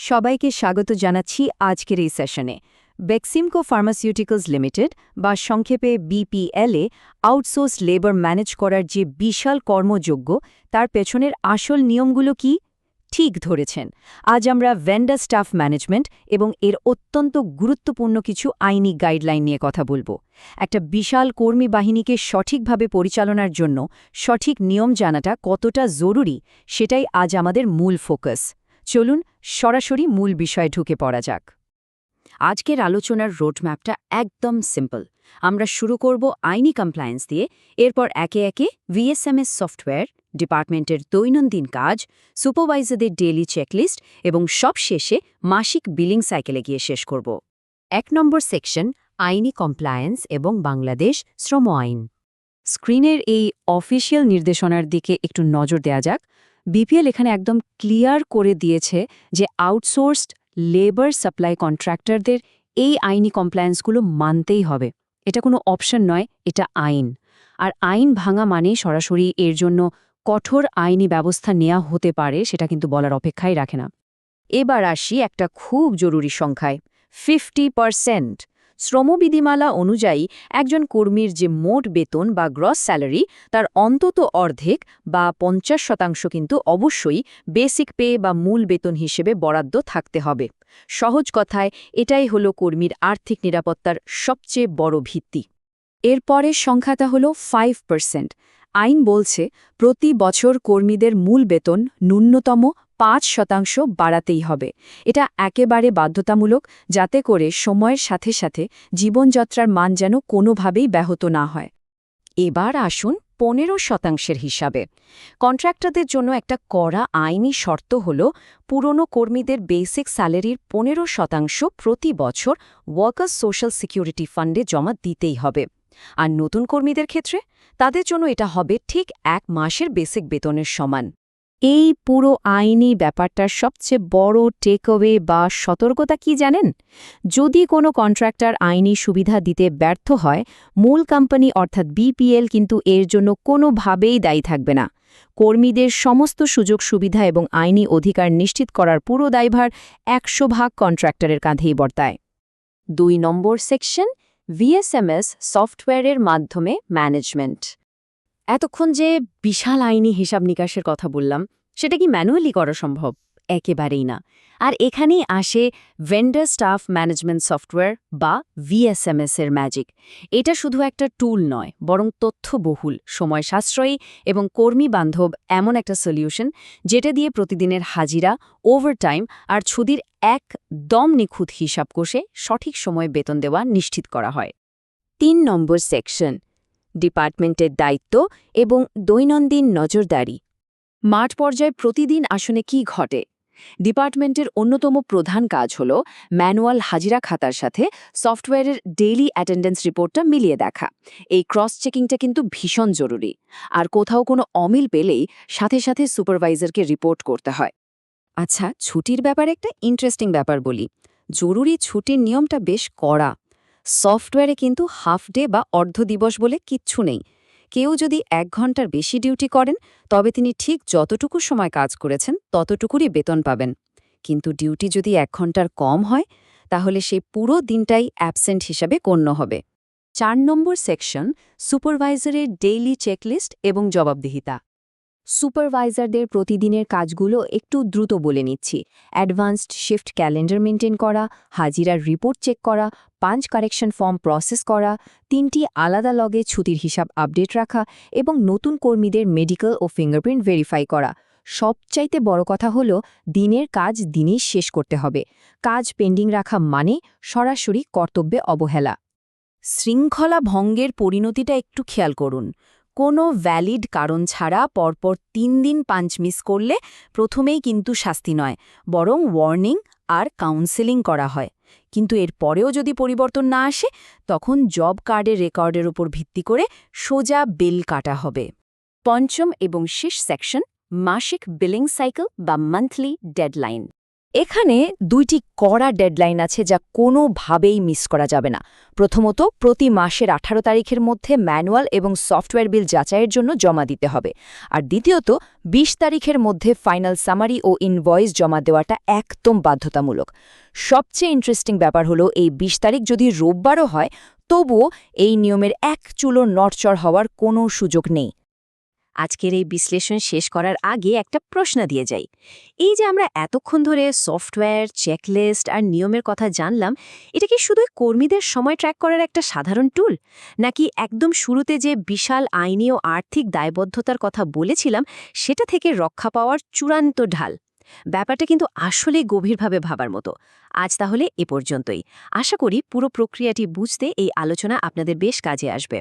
সবাইকে স্বাগত জানাচ্ছি আজকের এই সেশনে। বেক্সিমকো ফার্মাসিউটিক্যালস লিমিটেড বা সংক্ষেপে বিপিএলএ আউটসোর্স লেবার ম্যানেজ করার যে বিশাল কর্মযোগ্য তার পেছনের আসল নিয়মগুলো কি? ঠিক ধরেছেন, আজ আমরা ভেন্ডার স্টাফ ম্যানেজমেন্ট এবং এর অত্যন্ত গুরুত্বপূর্ণ কিছু আইনি গাইডলাইন নিয়ে কথা বলবো। একটা বিশাল কর্মী বাহিনীকে সঠিকভাবে পরিচালনার জন্য সঠিক নিয়ম জানাটা কতটা জরুরি সেটাই আজ আমাদের মূল ফোকাস। চলুন সরাসরি মূল বিষয়ে ঢুকে পড়া যাক। আজকের আলোচনার রোডম্যাপটা একদম সিম্পল। আমরা শুরু করব আইনি কমপ্লায়েন্স দিয়ে, এরপর একে একে ভিএসএমএস সফটওয়্যার, ডিপার্টমেন্টের দৈনন্দিন কাজ, সুপারভাইজারদের ডেইলি চেকলিস্ট এবং সবশেষে মাসিক বিলিং সাইকেলে গিয়ে শেষ করব। ১ নম্বর সেকশন, আইনি কমপ্লায়েন্স এবং বাংলাদেশ শ্রম আইন। স্ক্রিনের এই অফিসিয়াল নির্দেশনার দিকে একটু নজর দেয়া যাক। বিপিএল এখানে একদম ক্লিয়ার করে দিয়েছে যে আউটসোর্সড লেবার সাপ্লাই কন্ট্রাক্টরদের এই আইনি কমপ্লায়েন্সগুলো মানতেই হবে। এটা কোনো অপশন নয়, এটা আইন। আর আইন ভাঙা মানে সরাসরি এর জন্য কঠোর আইনি ব্যবস্থা নেওয়া হতে পারে, সেটা কিন্তু বলার অপেক্ষাই রাখে না। এবার আসি একটা খুব জরুরি সংখ্যায়, 50%। শ্রমবিধিমালা অনুযায়ী একজন কর্মীর যে মোট বেতন বা গ্রস স্যালারি তার অন্তত অর্ধেক বা 50% কিন্তু অবশ্যই বেসিক পে বা মূল বেতন হিসেবে বরাদ্দ থাকতে হবে। সহজ কথায় এটাই হলো কর্মীর আর্থিক নিরাপত্তার সবচেয়ে বড় ভিত্তি। এরপরের সংখ্যাটা হলো 5%। আইন বলছে প্রতি বছর কর্মীদের মূল বেতন ন্যূনতম ৫% বাড়াতেই হবে। এটা একেবারে বাধ্যতামূলক, যাতে করে সময়ের সাথে সাথে জীবনযাত্রার মান যেন কোনোভাবেই ব্যাহত না হয়। এবার আসুন 15%-এর হিসাবে। কন্ট্রাক্টরদের জন্য একটা কড়া আইনি শর্ত হল পুরনো কর্মীদের বেসিক স্যালারির 15% প্রতি বছর ওয়ার্কার্স সোশ্যাল সিকিউরিটি ফান্ডে জমা দিতেই হবে। আর নতুন কর্মীদের ক্ষেত্রে তাদের জন্য এটা হবে ঠিক 1 মাসের বেসিক বেতনের সমান। এই পুরো আইনি ব্যাপারটার সবচেয়ে বড় টেকঅ্যাওয়ে বা সতর্কতা কি জানেন? যদি কোনো কন্ট্রাক্টর আইনি সুবিধা দিতে ব্যর্থ হয়, মূল কোম্পানি অর্থাৎ বিপিএল কিন্তু এর জন্য কোনোভাবেই দায়ী থাকবে না। কর্মীদের সমস্ত সুযোগ সুবিধা এবং আইনি অধিকার নিশ্চিত করার পুরো দায়ভার 100% কন্ট্রাক্টরের কাঁধেই বর্তায়। 2 নম্বর সেকশন, ভিএসএমএস সফটওয়্যারের মাধ্যমে ম্যানেজমেন্ট। এতক্ষণ যে বিশাল আইনি হিসাব নিকাশের কথা বললাম, সেটা কি ম্যানুয়ালি করা সম্ভব? একেবারেই না। আর এখানেই আসে ভেন্ডার স্টাফ ম্যানেজমেন্ট সফটওয়্যার বা ভিএসএমএস এর ম্যাজিক। এটা শুধু একটা টুল নয়, বরং তথ্যবহুল, সময় সাশ্রয়ী এবং কর্মী বান্ধব এমন একটা সলিউশন, যেটা দিয়ে প্রতিদিনের হাজিরা, ওভারটাইম আর ছুটির একদম নিখুঁত হিসাব কষে সঠিক সময়ে বেতন দেওয়া নিশ্চিত করা হয়। 3 নম্বর সেকশন, ডিপার্টমেন্টের দায়িত্ব এবং দৈনন্দিন নজরদারি। মাঠ পর্যায়ে প্রতিদিন আসলে কি ঘটে? ডিপার্টমেন্টের অন্যতম প্রধান কাজ হল ম্যানুয়াল হাজিরা খাতার সাথে সফটওয়্যারের ডেইলি অ্যাটেন্ডেন্স রিপোর্টটা মিলিয়ে দেখা। এই ক্রস চেকিংটা কিন্তু ভীষণ জরুরি। আর কোথাও কোনো অমিল পেলেই সাথে সাথে সুপারভাইজারকে রিপোর্ট করতে হয়। আচ্ছা, ছুটির ব্যাপারে একটা ইন্টারেস্টিং ব্যাপার বলি। জরুরি ছুটির নিয়মটা বেশ কড়া। সফটওয়্যারে কিন্তু হাফ ডে বা অর্ধ দিবস বলে কিচ্ছু নেই। কেউ যদি 1 ঘন্টার বেশি ডিউটি করেন, তবে তিনি ঠিক যতটুকু সময় কাজ করেছেন ততটুকুরই বেতন পাবেন। কিন্তু ডিউটি যদি 1 ঘন্টার কম হয়, তাহলে সেই পুরো দিনটাই অ্যাবসেন্ট হিসাবে গণ্য হবে। 4 নম্বর সেকশন, সুপারভাইজারের ডেইলি চেকলিস্ট এবং জবাবদিহিতা। সুপারভাইজারদের প্রতিদিনের কাজগুলো একটু দ্রুত বলে নিচ্ছি। অ্যাডভান্সড শিফট ক্যালেন্ডার মেনটেন করা, হাজিরার রিপোর্ট চেক করা, পাঞ্চ কারেকশন ফর্ম প্রসেস করা, 3টি আলাদা লগে ছুটির হিসাব আপডেট রাখা এবং নতুন কর্মীদের মেডিকেল ও ফিঙ্গারপ্রিন্ট ভেরিফাই করা। সবচাইতে বড় কথা হলো দিনের কাজ দিনেই শেষ করতে হবে। কাজ পেন্ডিং রাখা মানে সরাসরি কর্তব্যে অবহেলা। শৃঙ্খলা ভঙ্গের পরিণতিটা একটু খেয়াল করুন। কোনো ভ্যালিড কারণ ছাড়া পরপর 3 দিন পাঞ্চ মিস করলে প্রথমেই কিন্তু শাস্তি নয়, বরং ওয়ার্নিং আর কাউন্সেলিং করা হয়। কিন্তু এর পরেও যদি পরিবর্তন না আসে, তখন জব কার্ডের রেকর্ডের উপর ভিত্তি করে সোজা বিল কাটা হবে। 5ম এবং শেষ সেকশন, মাসিক বিলিং সাইকেল বা মান্থলি ডেডলাইন। এখানে দুইটি কড়া ডেডলাইন আছে যা কোনোভাবেই মিস করা যাবে না। প্রথমত, প্রতি মাসের ১৮ তারিখের মধ্যে ম্যানুয়াল এবং সফটওয়্যার বিল যাচাইয়ের জন্য জমা দিতে হবে। আর দ্বিতীয়ত, ২০ তারিখের মধ্যে ফাইনাল সামারি ও ইনভয়েস জমা দেওয়াটা একদম বাধ্যতামূলক। সবচেয়ে ইন্টারেস্টিং ব্যাপার হলো, এই ২০ তারিখ যদি রোববারও হয়, তবুও এই নিয়মের এক চুলো নড়চড় হওয়ার কোনো সুযোগ নেই। আজকের এই বিশ্লেষণ শেষ করার আগে একটা প্রশ্ন দিয়ে যাই। এই যে আমরা এতক্ষণ ধরে সফটওয়্যার, চেকলিস্ট আর নিয়মের কথা জানলাম, এটা কি শুধু কর্মীদের সময় ট্র্যাক করার একটা সাধারণ টুল, নাকি একদম শুরুতে যে বিশাল আইনি ও আর্থিক দায়বদ্ধতার কথা বলেছিলাম সেটা থেকে রক্ষা পাওয়ার চূড়ান্ত ঢাল? ব্যাপারটা কিন্তু আসলেই গভীরভাবে ভাবার মতো। আজ তাহলে এ পর্যন্তই। আশা করি পুরো প্রক্রিয়াটি বুঝতে এই আলোচনা আপনাদের বেশ কাজে আসবে।